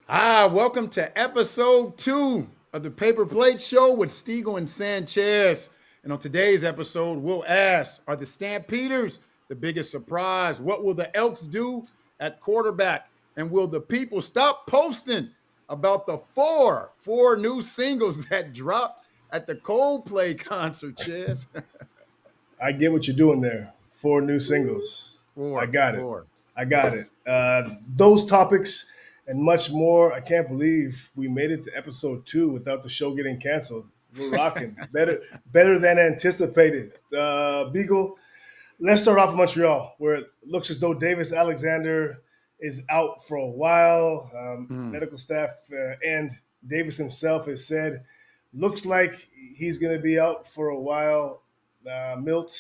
Welcome to episode 2 of the Paper Plate Show with Stegall and Sanchez. And on today's episode, we'll ask, are the Stampeders the biggest surprise? What will the Elks do at quarterback? And will the people stop posting about the four new singles that dropped at the Coldplay concert, Chess? I get what you're doing there. Four new singles. I Four, got it. four. I got it. Those topics and much more. I can't believe we made it to episode 2 without the show getting canceled. We're rocking. Better than anticipated. Beagle, let's start off in Montreal, where it looks as though Davis Alexander is out for a while. Mm. Medical staff and Davis himself has said, looks like he's going to be out for a while. Milt,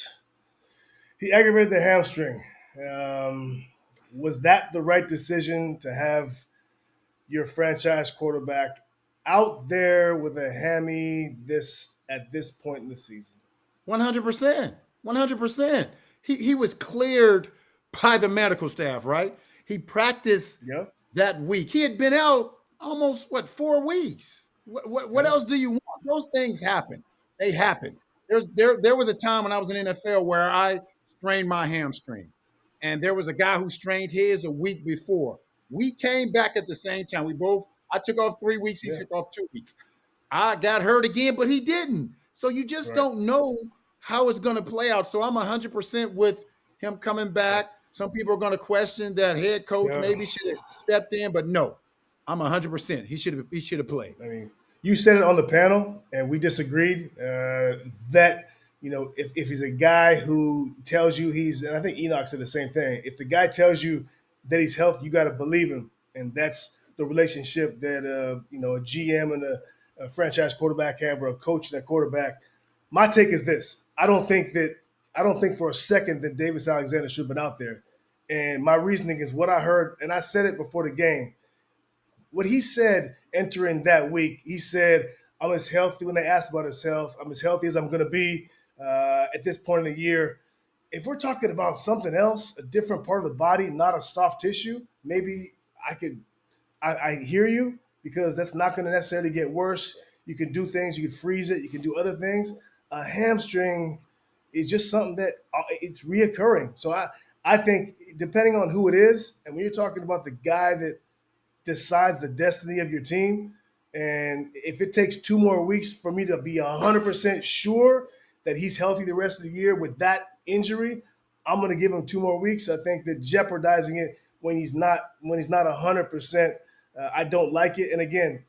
he aggravated the hamstring. Was that the right decision to have your franchise quarterback out there with a hammy at this point in the season? 100%. 100%. He was cleared by the medical staff, right? He practiced Yeah, that week. He had been out almost, 4 weeks. What yeah, else do you want? Those things happen. They happen. There was a time when I was in NFL where I strained my hamstring. And there was a guy who strained his a week before. We came back at the same time. I took off 3 weeks, he yeah. took off 2 weeks. I got hurt again, but he didn't. So you just Right. don't know how it's going to play out. So I'm 100% with him coming back. Some people are going to question that head coach Yeah. maybe should have stepped in, but no, I'm 100%. He should have played. I mean, you said it on the panel, and we disagreed. That if he's a guy who tells you and I think Enoch said the same thing. If the guy tells you that he's healthy, you got to believe him, and that's the relationship that a GM and a franchise quarterback have, or a coach and a quarterback. My take is this: I don't think for a second that Davis Alexander should have been out there, and my reasoning is what I heard, and I said it before the game. What he said entering that week, he said, I'm as healthy when they asked about his health. I'm as healthy as I'm going to be at this point in the year. If we're talking about something else, a different part of the body, not a soft tissue, maybe I hear you, because that's not going to necessarily get worse. You can do things, you can freeze it, you can do other things. A hamstring is just something that it's reoccurring. So I think depending on who it is, and when you're talking about the guy that decides the destiny of your team. And if it takes 2 more weeks for me to be 100% sure that he's healthy the rest of the year with that injury, I'm going to give him 2 more weeks. I think that jeopardizing it when he's not 100%, I don't like it. And again,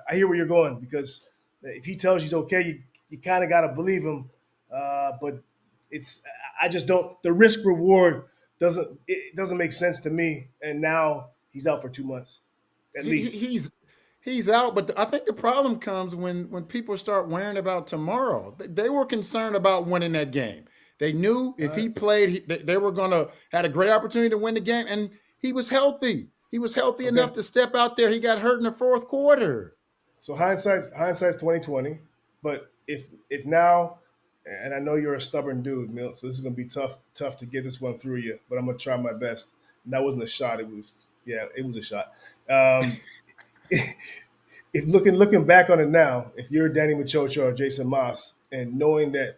I hear where you're going, because if he tells you he's okay, you kind of got to believe him. But it's I just don't. The risk reward doesn't make sense to me. And now he's out for 2 months at He, he- least. he's he's out, but I think the problem comes when people start worrying about tomorrow. They were concerned about winning that game. They knew All if right. he played, they were gonna had a great opportunity to win the game, and he was healthy. He was healthy enough Okay. to step out there. He got hurt in the fourth quarter. So hindsight's 2020. But if now, and I know you're a stubborn dude, Milt, so this is gonna be tough to get this one through you. But I'm gonna try my best. And that wasn't a shot. It was a shot. Um, if looking back on it now, if you're Danny Machocha or Jason Moss, and knowing that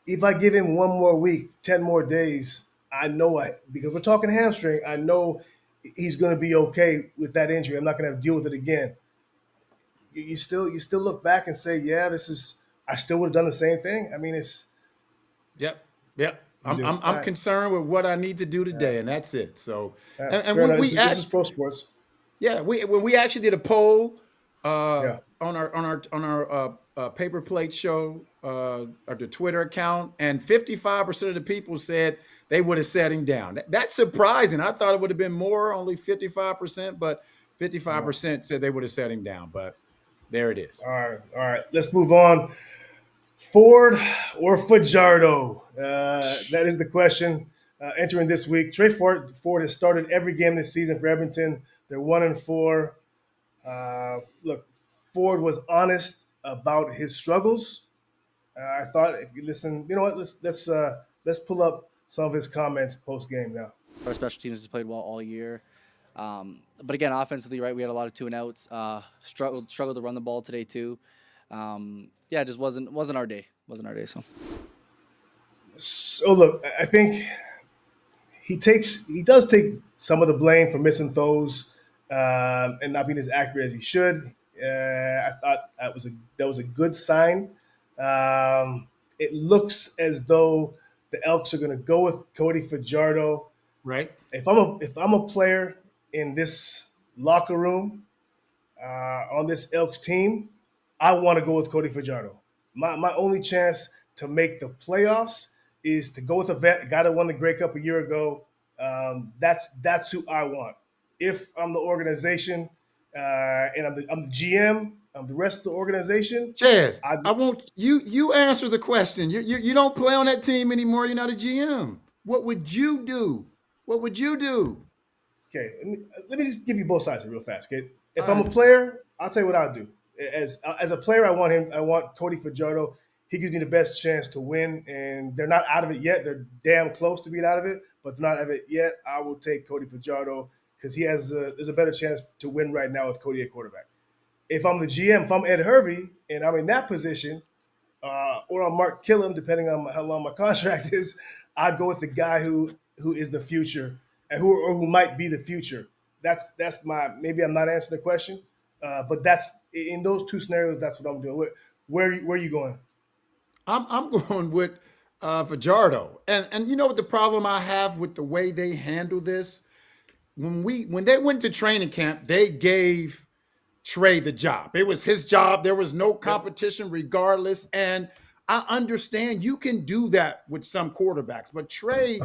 if I give him 1 more week, 10 more days, because we're talking hamstring, I know he's going to be okay with that injury. I'm not going to have to deal with it again. You still look back and say, yeah, this is. I still would have done the same thing. I mean, it's Yep, yep. you do. All I'm right, concerned with what I need to do all right, today, and that's it. So, all right. and Fair enough. we This is act. pro sports. Yeah, we actually did a poll Yeah. on our paper plate show or the Twitter account, and 55% of the people said they would have set him down. That's surprising. I thought it would have been more, only 55%, but No. 55% said they would have set him down. But there it is. All right. All right. Let's move on. Ford or Fajardo? That is the question entering this week. Ford has started every game this season for Edmonton. They're 1-4. Look, Ford was honest about his struggles. I thought if you listen, you know what? Let's pull up some of his comments post game now. Our special teams has played well all year. But again, offensively, right, we had a lot of 2-and-outs. Struggled to run the ball today too. Yeah, it just wasn't our day. Wasn't our day. So look, I think he does take some of the blame for missing throws and not being as accurate as he should. I thought that was a good sign. It looks as though the Elks are going to go with Cody Fajardo. Right. If I'm a player in this locker room on this Elks team, I want to go with Cody Fajardo. My only chance to make the playoffs is to go with a vet, a guy that won the Grey Cup a year ago. That's who I want. If I'm the organization and I'm the GM, I'm the rest of the organization. Chaz, I I want you answer the question. You don't play on that team anymore. You're not a GM. What would you do? What would you do? Okay, let me just give you both sides real fast. Okay, All if I'm a right. player, I'll tell you what I'll do. As a player, I want him. I want Cody Fajardo. He gives me the best chance to win, and they're not out of it yet. They're damn close to being out of it, but they're not out of it yet. I will take Cody Fajardo because there's a better chance to win right now with Cody at quarterback. If I'm the GM, if I'm Ed Hervey and I'm in that position, or on Mark Killam, depending on how long my contract is, I go with the guy who is the future and who might be the future. That's my maybe I'm not answering the question, but that's in those two scenarios. That's what I'm doing. Where are you going? I'm going with Fajardo, and you know what the problem I have with the way they handle this when they went to training camp, they gave Tre the job. It was his job. There was no Yep. competition regardless. And I understand you can do that with some quarterbacks, but Tre,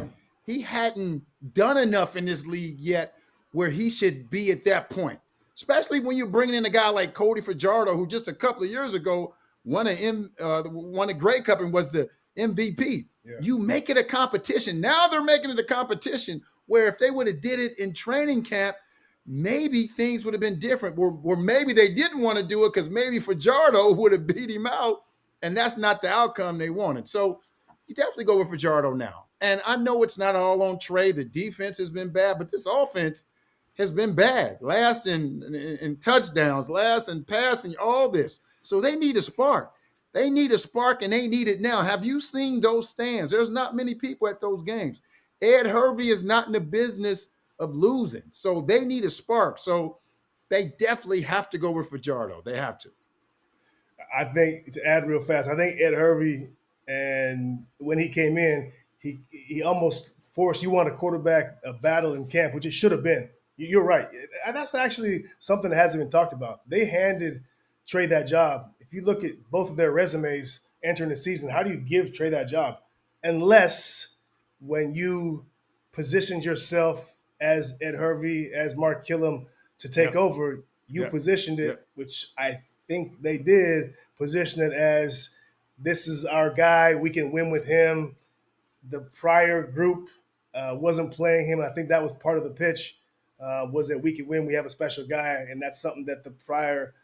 he hadn't done enough in this league yet where he should be at that point. Especially when you're bringing in a guy like Cody Fajardo, who just a couple of years ago won a Grey Cup and was the MVP. Yeah. You make it a competition. Now they're making it a competition where if they would have did it in training camp, maybe things would have been different. Or maybe they didn't want to do it because maybe Fajardo would have beat him out, and that's not the outcome they wanted. So you definitely go with Fajardo now. And I know it's not all on Tre. The defense has been bad, but this offense has been bad. Last in touchdowns, last in passing, all this. So they need a spark. They need a spark, and they need it now. Have you seen those stands? There's not many people at those games. Ed Hervey is not in the business of losing. So they need a spark. So they definitely have to go with Fajardo. They have to. I think to add real fast, I think Ed Hervey and when he came in, he almost forced you on a quarterback a battle in camp, which it should have been. You're right, and that's actually something that hasn't been talked about. They handed Tre that job. If you look at both of their resumes entering the season, how do you give Tre that job? Unless when you positioned yourself as Ed Hervey, as Mark Killam to take Yep. over, you Yep. positioned it, Yep. which I think they did, position it as this is our guy. We can win with him. The prior group wasn't playing him, and I think that was part of the pitch. Was that we can win? We have a special guy, and that's something that the prior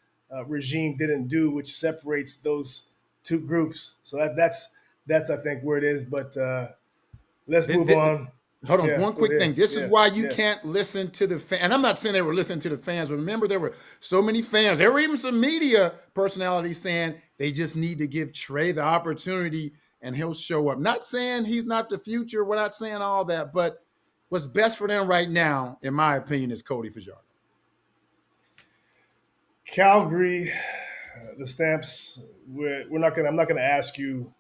regime didn't do, which separates those two groups. So that's I think where it is. But let's Th- move th- th- on. Hold on, Yeah, one go quick thing. ahead. This is Yeah, why you yeah. can't listen to the fan. And I'm not saying they were listening to the fans, but remember there were so many fans. There were even some media personalities saying they just need to give Tre the opportunity and he'll show up. Not saying he's not the future. We're not saying all that, but what's best for them right now, in my opinion, is Cody Fajardo. Calgary, the Stamps. We're not gonna. I'm not gonna ask you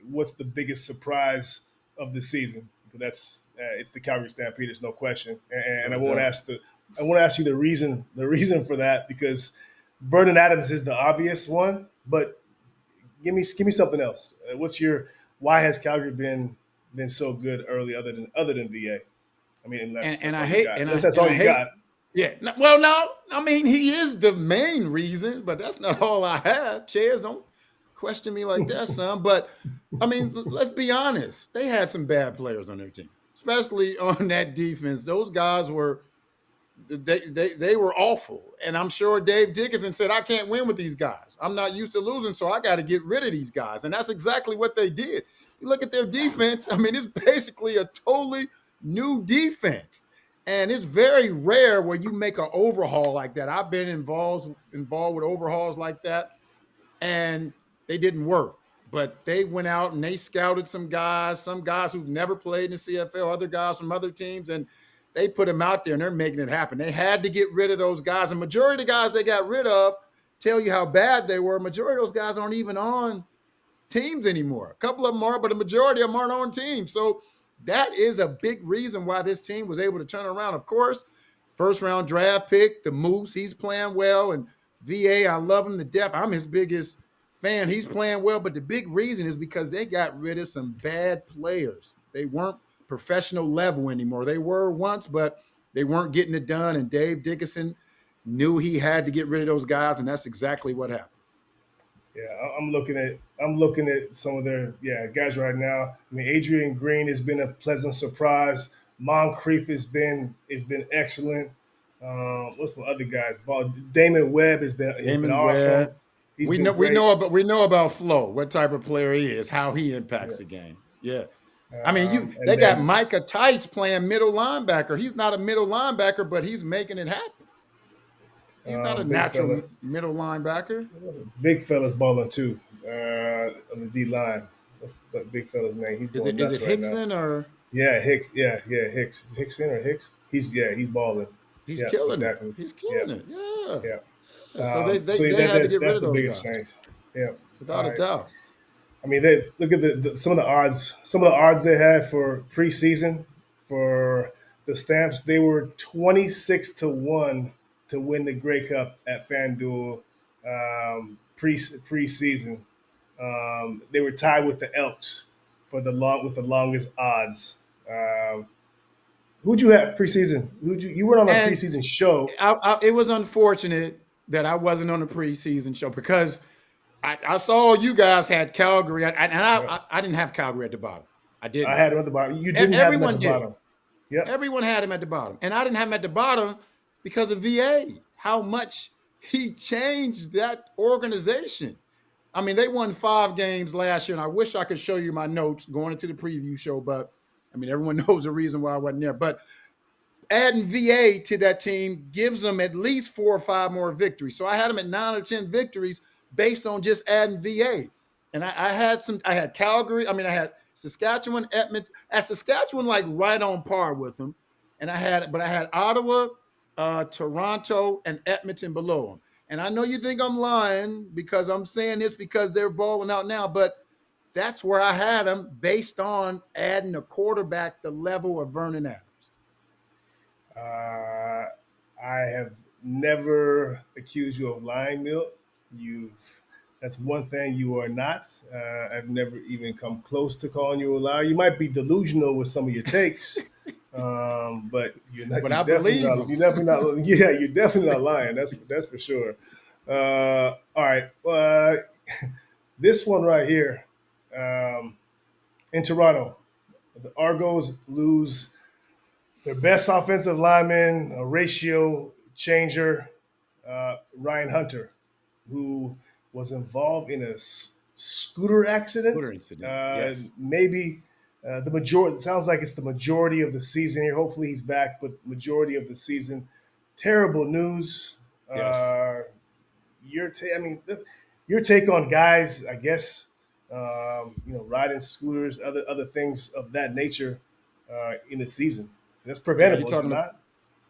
what's the biggest surprise of the season. That's it's the Calgary Stampeders, no question. And I No won't doubt. ask the. I won't ask you the reason. The reason for that because Vernon Adams is the obvious one. But give me something else. What's your? Why has Calgary been so good early, other than VA? I mean, unless And that's I all you hate got. and Unless I that's and all I you hate. got. Yeah. Well, no, I mean he is the main reason, but that's not all I have. Chairs, don't question me like that, son. But I mean, let's be honest. They had some bad players on their team, especially on that defense. Those guys were they were awful, and I'm sure Dave Dickinson said, "I can't win with these guys. I'm not used to losing, so I got to get rid of these guys." And that's exactly what they did. You look at their defense. I mean, it's basically a totally new defense. And it's very rare where you make an overhaul like that. I've been involved with overhauls like that, and they didn't work. But they went out and they scouted some guys who've never played in the CFL, other guys from other teams, and they put them out there and they're making it happen. They had to get rid of those guys. And majority of the guys they got rid of tell you how bad they were. Majority of those guys aren't even on teams anymore. A couple of them are, but the majority of them aren't on teams. So that is a big reason why this team was able to turn around. Of course, first round draft pick, the Moose, he's playing well. And VA, I love him to death. I'm his biggest fan. He's playing well. But the big reason is because they got rid of some bad players. They weren't professional level anymore. They were once, but they weren't getting it done. And Dave Dickinson knew he had to get rid of those guys, and that's exactly what happened. Yeah, I'm looking at some of their guys right now. I mean, Adrian Green has been a pleasant surprise. Moncrief has been excellent. What's my other guys? Damon Webb has been Damon awesome. Webb. He's We been know great. we know about Flo, what type of player he is, how he impacts the game. Yeah. I mean, And they got then Micah Tights playing middle linebacker. He's not a middle linebacker, but he's making it happen. He's not a big natural fella, middle linebacker. big fella's balling too on the D line. What's that big fella's name? He's Is going it nuts right now. Hickson or Yeah, Hicks. Yeah, Hicks. Is it Hickson or Hicks? He's balling. he's Yeah, killing it? exactly. He's Yeah, killing it. Yeah. yeah. Yeah. So they they, So they had to get rid that's of the those biggest guys, change. Yeah. without All a right. doubt. I mean, they look at some of the odds. Some of the odds they had for preseason for the Stamps. They were 26-1 to win the Grey Cup at FanDuel preseason. They were tied with the Elks for the longest odds. Who'd you have preseason? You weren't on a And preseason show? it was unfortunate that I wasn't on the preseason show because I saw you guys had Calgary, and Yep. I didn't have Calgary at the bottom. I I didn't. had him at the bottom. You didn't have him at Everyone the did. bottom. Yep. Everyone had him at the bottom, and I didn't have him at the bottom because of VA. How much he changed that organization. I mean, they won 5 games last year, and I wish I could show you my notes going into the preview show, but I mean, everyone knows the reason why I wasn't there. But adding VA to that team gives them at least 4 or 5 more victories. So I had them at 9 or 10 victories based on just adding VA. And I had Calgary. I mean, I had Saskatchewan, Edmonton. At Saskatchewan, like right on par with them. And I had Ottawa, Toronto, and Edmonton below them. And I know you think I'm lying because I'm saying this because they're balling out now, but that's where I had them based on adding a quarterback the level of Vernon Adams. Uh, I have never accused you of lying, Milt. You've That's one thing you are not. I've never even come close to calling you a liar. You might be delusional with some of your takes, but you're not. But You're I definitely believe not. him. You're definitely not. Yeah, you're definitely not lying. That's for sure. All right. This one right here, in Toronto, the Argos lose their best offensive lineman, a ratio changer, Ryan Hunter, who was involved in a scooter accident. Scooter incident. Yes. Maybe the majority. It sounds like it's the majority of the season here. Hopefully, he's back, but majority of the season. Terrible news. Yes. I mean, your take on guys, I guess, riding scooters, other things of that nature in the season. That's Yeah, you're preventable, is it talking not?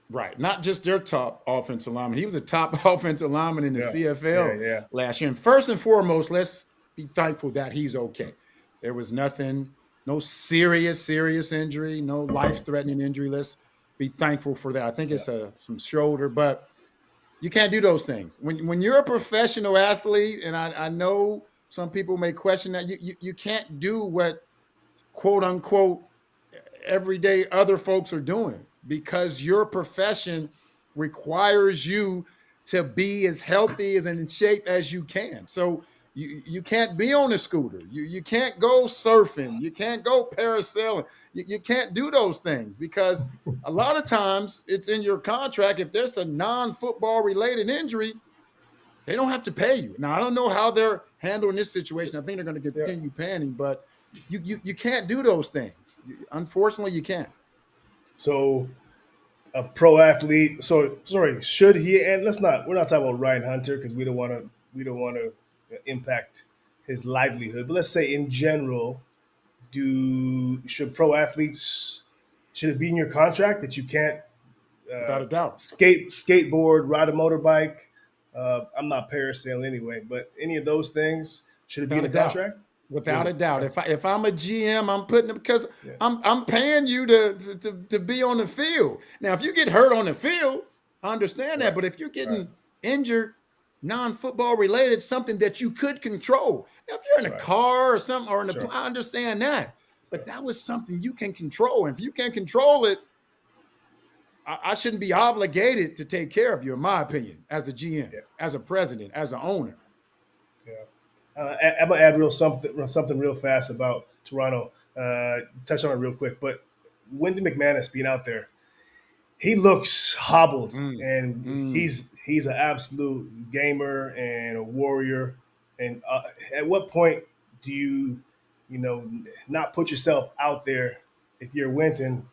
right. Not just their top offensive lineman. He was a top offensive lineman in the Yeah, yeah, CFL yeah. last year. And first and foremost, let's be thankful that he's okay. There was nothing, no serious injury, no life-threatening injury. Let's be thankful for that. I think Yeah. it's some shoulder, but you can't do those things. When you're a professional athlete, and I know some people may question that, you can't do what quote unquote everyday other folks are doing because your profession requires you to be as healthy as and in shape as you can. So you can't be on a scooter. You can't go surfing. You can't go parasailing. You can't do those things because a lot of times it's in your contract. If there's a non-football related injury, they don't have to pay you. Now I don't know how they're handling this situation. I think they're going to Yeah. continue paying, but you can't do those things. Unfortunately, you can't. So a pro athlete. So sorry, should he? And we're not talking about Ryan Hunter because we don't want to impact his livelihood. But let's say in general, should pro athletes should it be in your contract that you can't Without a doubt. skateboard, ride a motorbike? I'm not parasailing anyway, but any of those things should it be in Without a the doubt. contract? Without Should a it? doubt. Okay. If I'm a GM, I'm putting it because Yeah. I'm paying you to be on the field. Now, if you get hurt on the field, I understand that. Right. But if you're Right. getting injured, non-football related, something that you could control. Now, if you're in a Right. car or something or in a, Sure. I understand that. Sure. But that was something you can control. And if you can't control it, I shouldn't be obligated to take care of you, in my opinion, as a GM, Yeah. as a president, as an owner. Yeah. I'm gonna add something real fast about Toronto. Touch on it real quick, but Wendy McManus being out there, he looks hobbled, Mm, and mm. he's an absolute gamer and a warrior. And at what point do you not put yourself out there if you're Winton?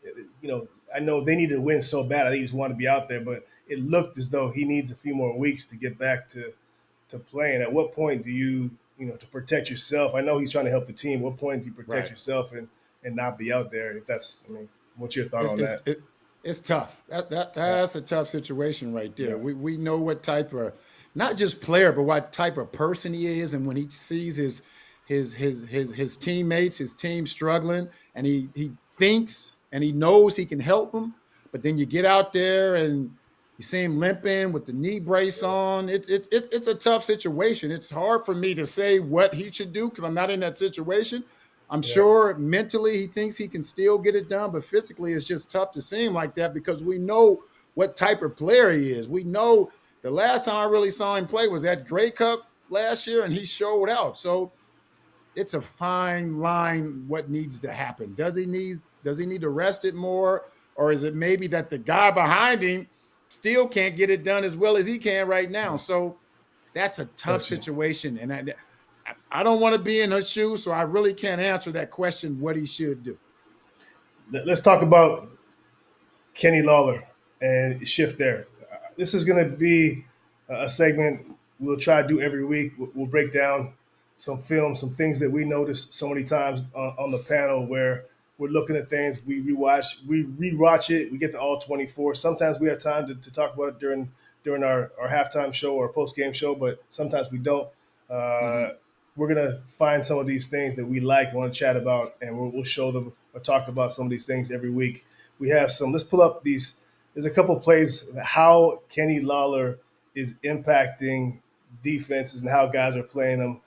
I know they need to win so bad. I think he just want to be out there, but it looked as though he needs a few more weeks to get back to playing. At what point do to protect yourself? I know he's trying to help the team. What point do you protect Right. yourself and not be out there? If that's, what's your thought It's on it's that? it, it's tough. Yeah, That's a tough situation right there. yeah, We know what type of not just player, but what type of person he is, and when he sees his teammates, his team struggling, and he thinks and he knows he can help them, but then you get out there and you see him limping with the knee brace yeah, on. It's a tough situation. It's hard for me to say what he should do because I'm not in that situation. I'm yeah, sure mentally he thinks he can still get it done, but physically it's just tough to see him like that because we know what type of player he is. We know the last time I really saw him play was at Grey Cup last year, and he showed out. So it's a fine line what needs to happen. Does he need to rest it more? Or is it maybe that the guy behind him still can't get it done as well as he can right now? yeah. So that's a tough Got you. situation. And I don't want to be in her shoes, so I really can't answer that question what he should do. Let's talk about Kenny Lawler and shift there. This is going to be a segment we'll try to do every week. We'll break down some film, some things that we noticed so many times on the panel where we're looking at things, we rewatch it, we get to all 24. Sometimes we have time to talk about it during our halftime show or post game show, but sometimes we don't. Mm-hmm. Uh, we're gonna find some of these things that we like, want to chat about, and we'll show them or talk about some of these things every week. We have some. Let's pull up these. There's a couple plays how Kenny Lawler is impacting defenses and how guys are playing them.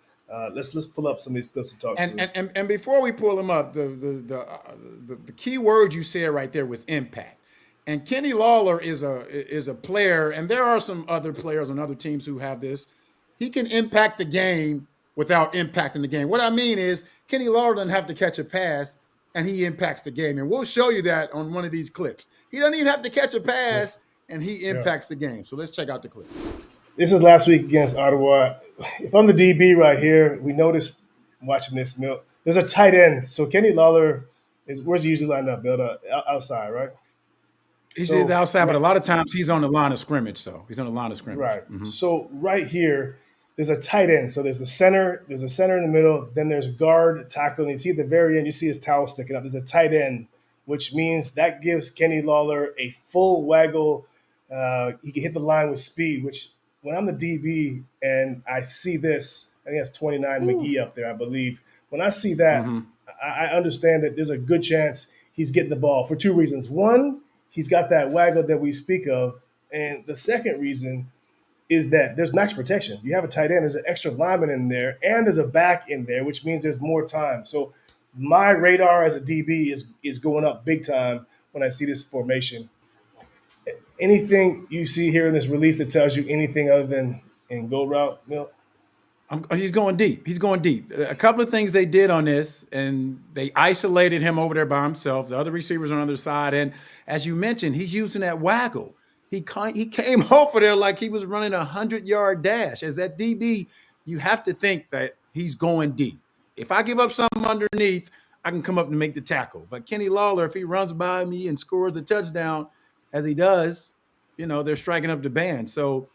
Let's pull up some of these clips to talk And through. and before we pull them up, the key word you said right there was impact. And Kenny Lawler is a player, and there are some other players on other teams who have this. He can impact the game without impacting the game. What I mean is Kenny Lawler doesn't have to catch a pass, and he impacts the game. And we'll show you that on one of these clips. He doesn't even have to catch a Yeah, pass, and he yeah. impacts the game. So let's check out the clip. This is last week against Ottawa. If I'm the DB right here, we noticed watching this, Milt. There's a tight end. So Kenny Lawler where's he usually lined up? Build up outside, right? He's the So outside, but a lot of times he's on the line of scrimmage. So he's on the line of scrimmage. right. Mm-hmm. So right here, there's a tight end. So there's a center in the middle, then there's guard, tackle, and you see at the very end, you see his towel sticking up. There's a tight end, which means that gives Kenny Lawler a full waggle. He can hit the line with speed, which when I'm the DB and I see this, I think that's 29 McGee up there, I believe. When I see that, Mm-hmm. I understand that there's a good chance he's getting the ball for two reasons. One, he's got that waggle that we speak of. And the second reason is that there's max protection. You have a tight end, there's an extra lineman in there, and there's a back in there, which means there's more time. So my radar as a DB is going up big time when I see this formation. Anything you see here in this release that tells you anything other than in go route, Milt? He's going deep. He's going deep. A couple of things they did on this, and they isolated him over there by himself. The other receivers on the other side, and as you mentioned, he's using that waggle. He came over there like he was running 100-yard dash. As that DB, you have to think that he's going deep. If I give up something underneath, I can come up and make the tackle. But Kenny Lawler, if he runs by me and scores a touchdown, as he does, they're striking up the band. So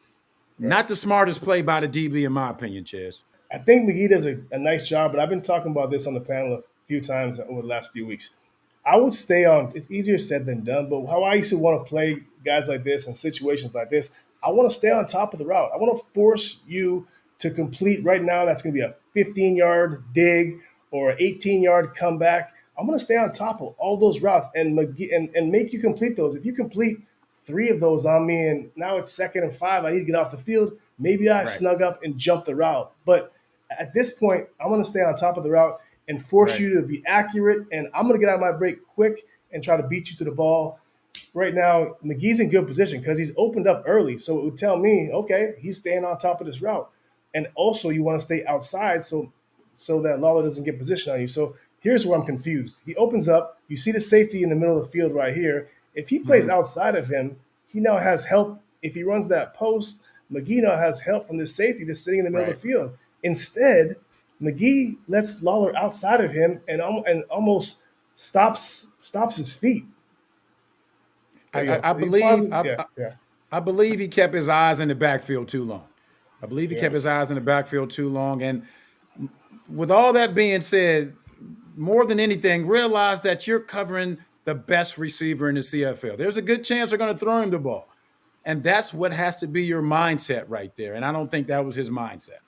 Right. not the smartest play by the DB, in my opinion, Chaz. I think McGee does a nice job, but I've been talking about this on the panel a few times over the last few weeks. I would stay on. It's easier said than done, but how I used to want to play guys like this in situations like this, I want to stay on top of the route. I want to force you to complete right now. That's going to be a 15-yard dig or an 18-yard comeback. I'm going to stay on top of all those routes and make you complete those. If you complete 3 of those on me, and now it's 2nd and 5, I need to get off the field. Maybe I snug up and jump the route, but at this point, I'm going to stay on top of the route and force you to be accurate. And I'm going to get out of my break quick and try to beat you to the ball. Right now, McGee's in good position because he's opened up early. So it would tell me, okay, he's staying on top of this route. And also you want to stay outside so that Lawler doesn't get position on you. So here's where I'm confused. He opens up. You see the safety in the middle of the field right here. If he plays outside of him, he now has help. If he runs that post, McGee now has help from this safety that's sitting in the middle of the field. Instead, McGee lets Lawler outside of him and almost stops his feet. I believe he kept his eyes in the backfield too long. And with all that being said, more than anything, realize that you're covering the best receiver in the CFL. There's a good chance they're going to throw him the ball. And that's what has to be your mindset right there. And I don't think that was his mindset.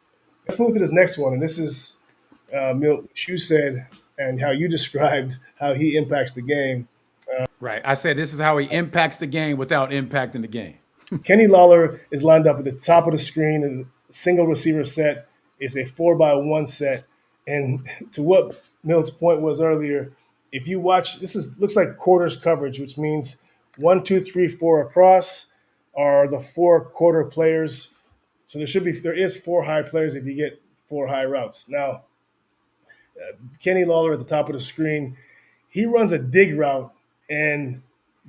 Let's move to this next one. And this is Milt, you said, and how you described how he impacts the game. Right. I said this is how he impacts the game without impacting the game. Kenny Lawler is lined up at the top of the screen, and the single receiver set is a 4x1 set. And to what Milt's point was earlier, if you watch, looks like quarters coverage, which means 1, 2, 3, 4 across are the 4 quarter players. So there is 4 high players if you get 4 high routes. Now, Kenny Lawler at the top of the screen, he runs a dig route, and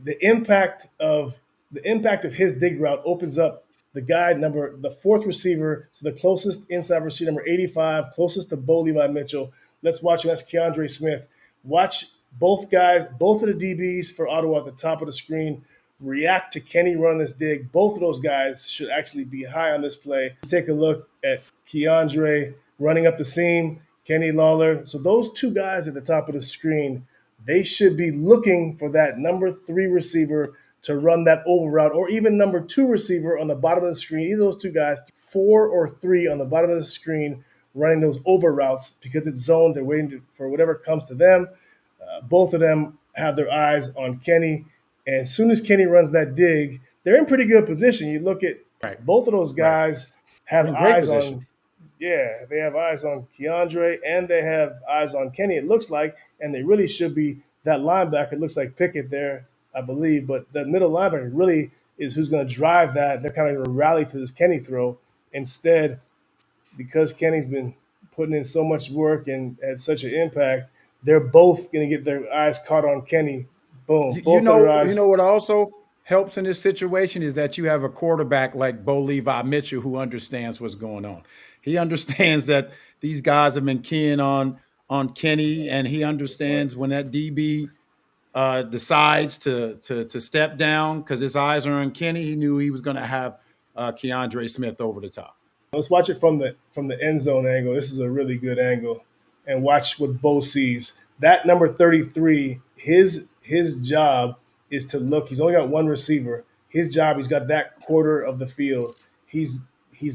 the impact of his dig route opens up the 4th receiver to the closest inside receiver, number 85, closest to Bo Levi Mitchell. Let's watch him. That's Keandre Smith. Watch both guys, both of the DBs for Ottawa at the top of the screen, react to Kenny running this dig. Both of those guys should actually be high on this play. Take a look at Keandre running up the seam, Kenny Lawler. So those 2 guys at the top of the screen, they should be looking for that number 3 receiver to run that over route, or even number 2 receiver on the bottom of the screen. Either those 2 guys, 4 or 3 on the bottom of the screen, running those over routes because it's zoned. They're waiting for whatever comes to them. Both of them have their eyes on Kenny. And as soon as Kenny runs that dig, they're in pretty good position. You look at both of those guys have eyes on. Yeah, they have eyes on Keandre and they have eyes on Kenny, it looks like, and they really should be that linebacker. It looks like Pickett there, I believe, but the middle linebacker really is who's going to drive that. They're kind of going to rally to this Kenny throw. Instead, because Kenny's been putting in so much work and had such an impact, they're both going to get their eyes caught on Kenny. Boom. You know what also helps in this situation is that you have a quarterback like Bo Levi Mitchell who understands what's going on. He understands that these guys have been keying on Kenny, and he understands when that DB decides to step down because his eyes are on Kenny. He knew he was going to have Keandre Smith over the top. Let's watch it from the end zone angle. This is a really good angle, and watch what Bo sees. That number 33, his job is to look. He's only got 1 receiver. His job, he's got that quarter of the field. He's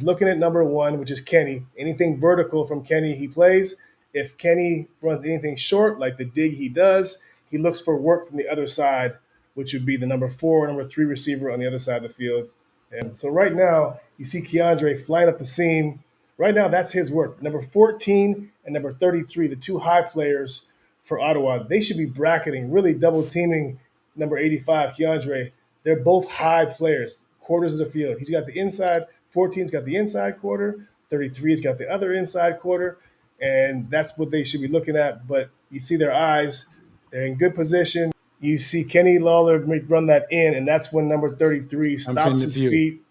looking at number 1, which is Kenny. Anything vertical from Kenny, he plays. If Kenny runs anything short, like the dig he does, he looks for work from the other side, which would be the number 4, number 3 receiver on the other side of the field. And so right now, you see Keandre flying up the seam. Right now, that's his work. Number 14 and number 33, the 2 high players for Ottawa, they should be bracketing, really double teaming number 85, Keandre. They're both high players, quarters of the field. He's got the inside. 14's got the inside quarter, 33's got the other inside quarter, and that's what they should be looking at. But you see their eyes, they're in good position. You see Kenny Lawler run that in, and that's when number 33 stops his feet.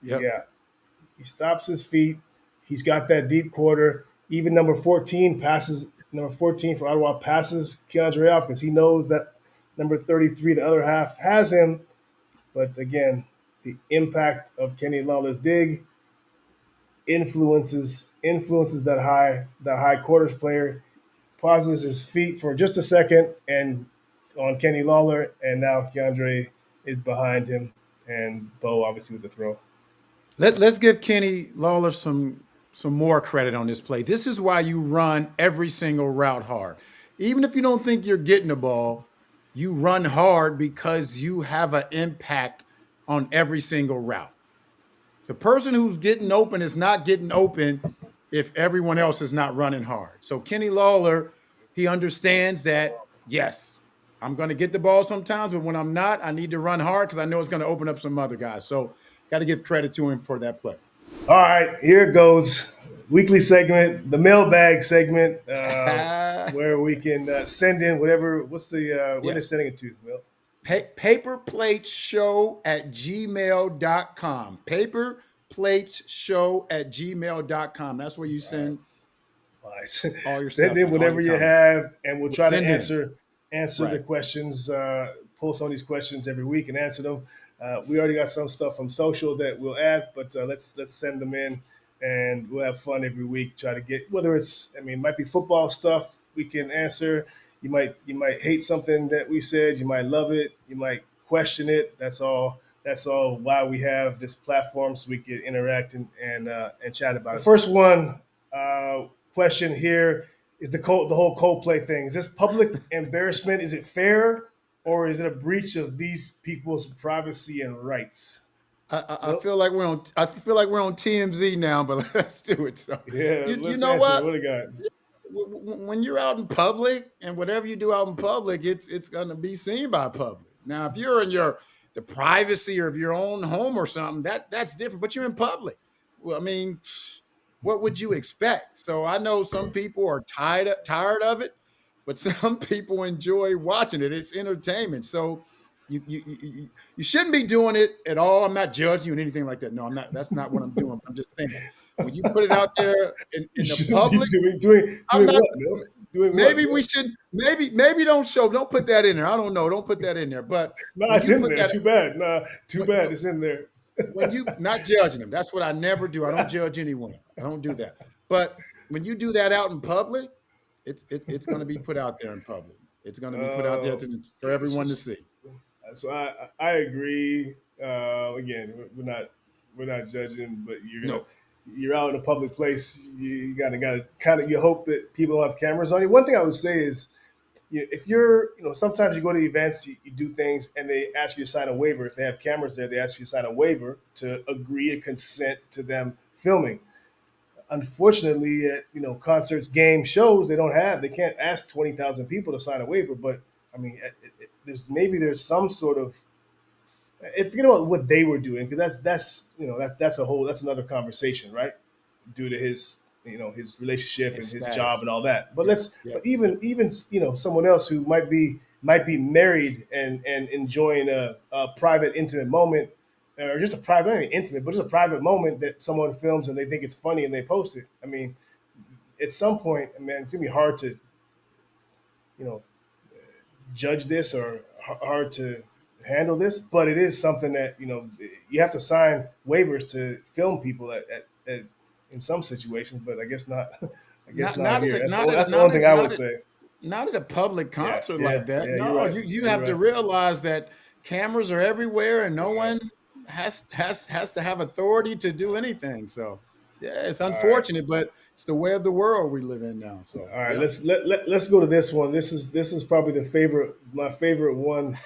Yep. Yeah, he stops his feet. He's got that deep quarter. Even number 14 for Ottawa passes Keandre off because he knows that number 33, the other half, has him. But again, the impact of Kenny Lawler's dig influences that high quarters player, pauses his feet for just a second, and on Kenny Lawler, and now Keandre is behind him, and Bo obviously with the throw. Let's give Kenny Lawler some more credit on this play. This is why you run every single route hard. Even if you don't think you're getting the ball, you run hard because you have an impact on every single route. The person who's getting open is not getting open if everyone else is not running hard. So Kenny Lawler, he understands that, yes, I'm going to get the ball sometimes, but when I'm not, I need to run hard because I know it's going to open up some other guys. So got to give credit to him for that play. All right, here it goes. Weekly segment, the mailbag segment, where we can send in whatever. What's the what Yeah. are they sending it to? Milt? Paperplateshow@gmail.com. Paperplateshow@gmail.com. That's where you send All right. all your Send stuff in and all whatever your you comments. have, and we'll We'll try to send in. answer the Right. questions. Post on these questions every week and answer them. We already got some stuff from social that we'll add, but let's send them in, and we'll have fun every week. Try to get whether it's it might be football stuff we can answer. You might hate something that we said. You might love it. You might question it. That's all. That's all why we have this platform so we can interact and chat about it. The first one question here is the whole Coldplay thing. Is this public embarrassment? Is it fair, or is it a breach of these people's privacy and rights? I Well, feel like we're on TMZ now, but let's do it. So yeah, you let's know answer it. what? What do you got? When you're out in public and whatever you do out in public, it's going to be seen by public. Now, if you're in the privacy of your own home or something, that's different. But you're in public. Well, I mean, what would you expect? So I know some people are tired of it, but some people enjoy watching it. It's entertainment. So you shouldn't be doing it at all. I'm not judging you and anything like that. No, I'm not. That's not what I'm doing. I'm just saying when you put it out there You in the shouldn't be public, I'm doing not. what, Milt? Doing what, Maybe we Milt? should. Maybe don't put that in there. I don't know. Don't put that in there. But No, when it's you in put there. that, Too bad. Nah, too when, bad. It's in there. when you not judging them, that's what I never do. I don't judge anyone. I don't do that. But when you do that out in public, it's going to be put out there in public. It's going to be put out there Uh, for everyone to see. so I agree. Again, we're not judging, but No. you're out in a public place. You gotta kind of you hope that people don't have cameras on you. One thing I would say is if you're sometimes you go to events, you do things, and they ask you to sign a waiver. If they have cameras there, they ask you to sign a waiver to agree and consent to them filming. Unfortunately, at concerts, game shows, they can't ask 20,000 people to sign a waiver. But I mean, there's some sort of and forget about what they were doing because that's another conversation, right? Due to his relationship and It's his job status. and all that. But Yeah. let's Yeah. but even someone else who might be married and enjoying a private intimate moment or just a private not even intimate but just a private moment that someone films and they think it's funny and they post it. I mean, at some point, man, it's gonna be hard to you know judge this or hard to handle this, but it is something that you have to sign waivers to film people at in some situations, but I guess not. I guess Not not not here. at a, That's not at that's the not one thing at I not would at say. not at a public Yeah, concert yeah, like that. yeah. You're No, right. you You're have to right. realize that cameras are everywhere and no You're right. one has to have authority to do anything. So yeah, it's All right. unfortunate, but it's the way of the world we live in now. So All right. yeah. Let's go to this one. This is probably my favorite one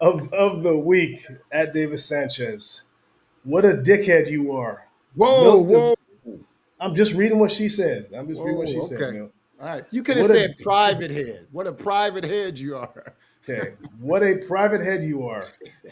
of the week at Davis Sanchez. What a dickhead you are. Whoa, Milt whoa, does. I'm just reading what she said. I'm just reading what she whoa. said, Okay. Milt. All right. You could have What a said private head. What a private head you are. Okay. What a private head you are.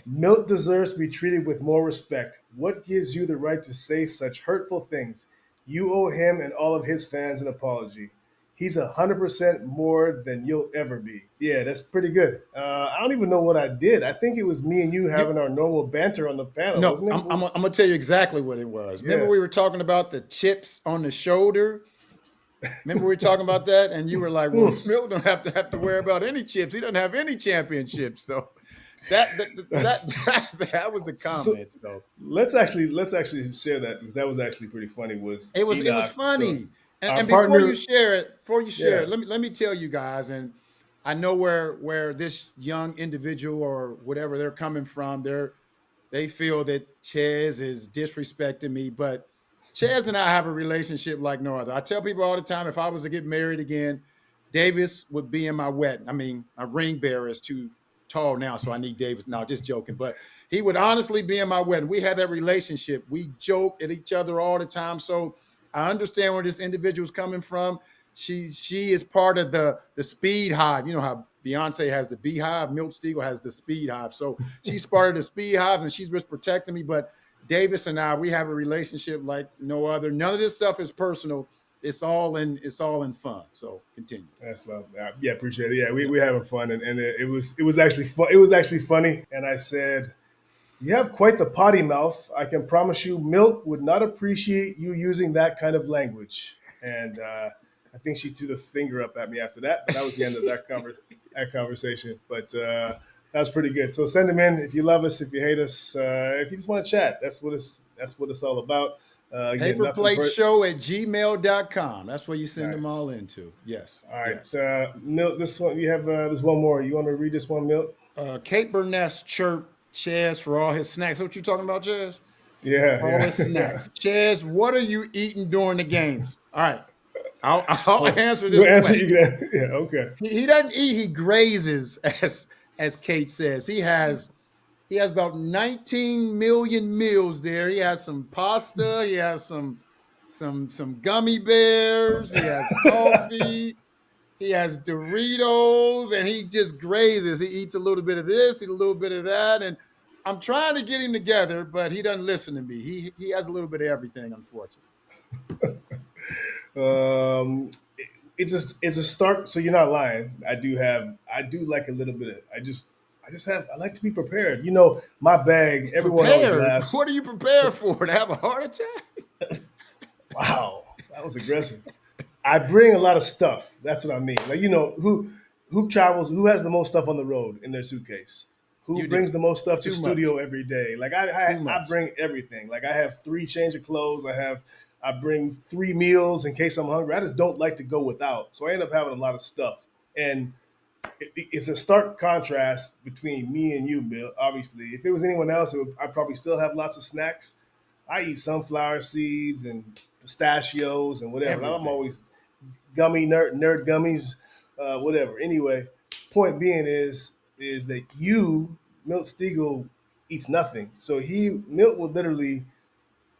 Milt deserves to be treated with more respect. What gives you the right to say such hurtful things? You owe him and all of his fans an apology. He's 100% more than you'll ever be. Yeah, that's pretty good. I don't even know what I did. I think it was me and you You having our normal banter on the panel, no, wasn't it? I'm gonna tell you exactly what it was. Remember Yeah. we were talking about the chips on the shoulder. Remember we were talking about that, and you were like, "Well, Hmm. Milt don't have to worry about any chips. He doesn't have any championships." So, That's that was the so. comment. So Let's actually share that because that was actually pretty funny. Was it was Enoch? So funny. And, our and before you partner, share it, yeah, let me tell you guys, and I know where this young individual or whatever they're coming from. They feel that Ches is disrespecting me, but Ches and I have a relationship like no other. I tell people all the time, if I was to get married again, Davis would be in my wedding. I mean, my ring bearer is too tall now, so I need Davis. No, just joking. But he would honestly be in my wedding. We had that relationship. We joke at each other all the time. So I understand where this individual is coming from. She is part of the speed hive. You know how Beyonce has the beehive, Milt Stegall has the speed hive. So she's part of the speed hive and she's just protecting me. But Davis and I, we have a relationship like no other. None of this stuff is personal. It's all in fun. So continue. that's love. Yeah, appreciate it. Yeah, we Yep. we having fun, and it was actually fun. It was actually funny, and I said, "You have quite the potty mouth. I can promise you, Milt would not appreciate you using that kind of language." And I think she threw the finger up at me after that, but that was the end of that conversation. But that was pretty good. So send them in if you love us, if you hate us, if you just want to chat. That's what it's all about. Again, nothing Paperplateshow@gmail.com. That's where you send them nice. all into. Yes. All right, Yes. Milt. This one you have. There's one more. You want to read this one, Milt? Kate Burness chirp Chaz for all his snacks. What you talking about, Chaz? Yeah, All his yeah, yeah. snacks. Chaz, what are you eating during the games? All right. I'll Oh, answer you this answer. You question. can. Yeah. Okay. He doesn't eat, he grazes, as Kate says. He has about 19 million meals there. He has some pasta, he has some gummy bears, he has coffee, he has Doritos, and he just grazes. He eats a little bit of this, eat a little bit of that, and I'm trying to get him together, but he doesn't listen to me. He has a little bit of everything, unfortunately. Um, it's a start. So you're not lying. I do like a little bit of. I like to be prepared. My bag. Everyone always Prepared? What are laughs. you prepared for? To have a heart attack? Wow, that was aggressive. I bring a lot of stuff. That's what I mean. Like who travels, who has the most stuff on the road in their suitcase? Who You do. brings the most stuff to Too much. studio every day? Like I I, Too I much. bring everything. Like I have three change of clothes. I bring three meals in case I'm hungry. I just don't like to go without. So I end up having a lot of stuff. And it's a stark contrast between me and you, Bill. Obviously, if it was anyone else, I'd probably still have lots of snacks. I eat sunflower seeds and pistachios and whatever. I'm Everything. always gummy nerd gummies, whatever. Anyway, point being is that Milt Stegall eats nothing. So Milt will literally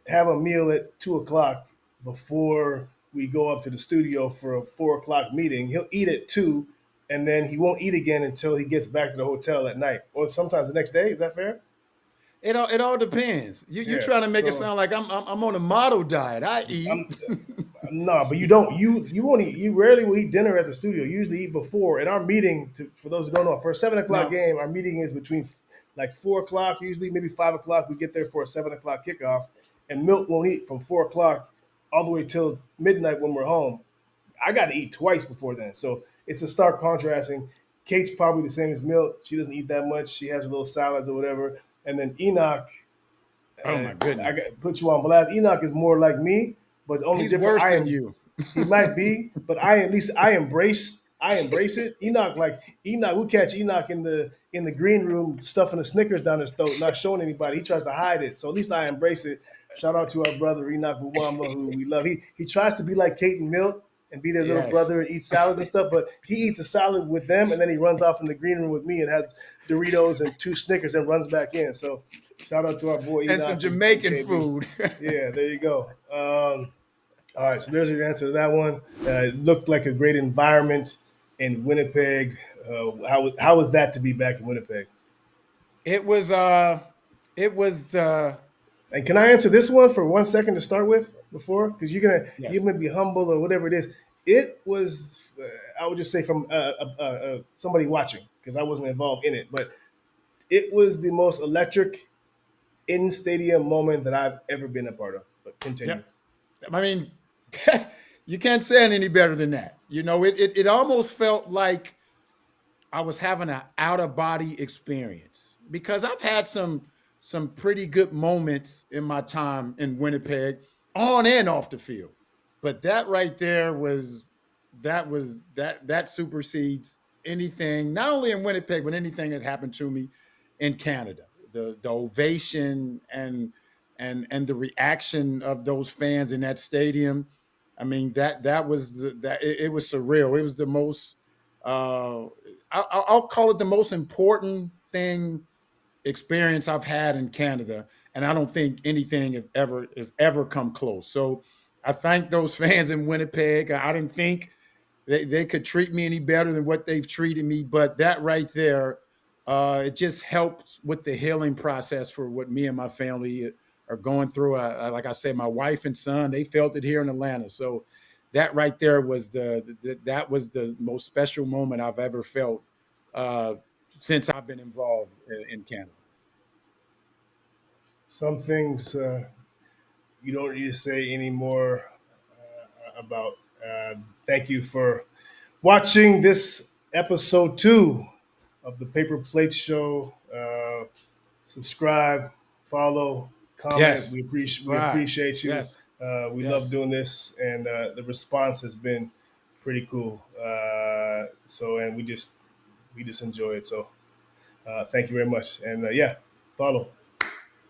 have a meal at 2 o'clock before we go up to the studio for a 4 o'clock meeting. He'll eat at 2, and then he won't eat again until he gets back to the hotel at night, or sometimes the next day. Is that fair? It all depends. You trying to Yes. make it So sound like I'm on a model diet. I eat. I'm no, but you don't. You won't eat. You rarely will eat dinner at the studio. You usually eat before. And our meeting, for those who don't know, for a 7 o'clock Now, game, our meeting is between like 4 o'clock. Usually, maybe 5 o'clock. We get there for a 7 o'clock kickoff, and Milt won't eat from 4 o'clock all the way till midnight when we're home. I got to eat twice before then, so it's a stark contrasting. Kate's probably the same as Milt. She doesn't eat that much. She has her little salads or whatever. And then Enoch, oh my I goodness, got put you on blast. Enoch is more like me, but the only he's different worse I than am. you. He might be, but at least I embrace it. Enoch, we catch Enoch in the green room stuffing the Snickers down his throat, not showing anybody. He tries to hide it. So at least I embrace it. Shout out to our brother Enoch Buwamba, who we love. He tries to be like Kate and Milt and be their little Yes, brother and eat salads and stuff, but he eats a salad with them and then he runs off in the green room with me and has Doritos and two Snickers and runs back in. So shout out to our boy and some Enoch and Jamaican KB. food. Yeah, there you go. All right, so there's your answer to that one. It looked like a great environment in Winnipeg. How was that to be back in Winnipeg? it was it was the And can I answer this one for 1 second to start with before? Because you're yes. gonna be humble or whatever it is. It was I would just say from somebody watching because I wasn't involved in it, but it was the most electric in stadium moment that I've ever been a part of. But continue. Yep. I mean, you can't say it any better than that. It almost felt like I was having an out of body experience. because I've had some pretty good moments in my time in Winnipeg, on and off the field. But that right there that supersedes anything, not only in Winnipeg, but anything that happened to me in Canada. The ovation and the reaction of those fans in that stadium. I mean, that was it was surreal. It was the most uh, I'll call it the most important thing experience I've had in Canada, and I don't think anything has ever come close. So I thank those fans in Winnipeg. I didn't think they could treat me any better than what they've treated me, but that right there, it just helps with the healing process for what me and my family are going through. Like I said, my wife and son, they felt it here in Atlanta. So that right there was that was the most special moment I've ever felt uh, since I've been involved in Canada. Some things you don't need to say anymore about. Thank you for watching this episode 2 of the Paper Plate Show. Subscribe, follow, comment. Yes, We subscribe. appreciate you. Yes, We love yes. doing this, and the response has been pretty cool. And we just enjoy it. So thank you very much, and yeah, follow.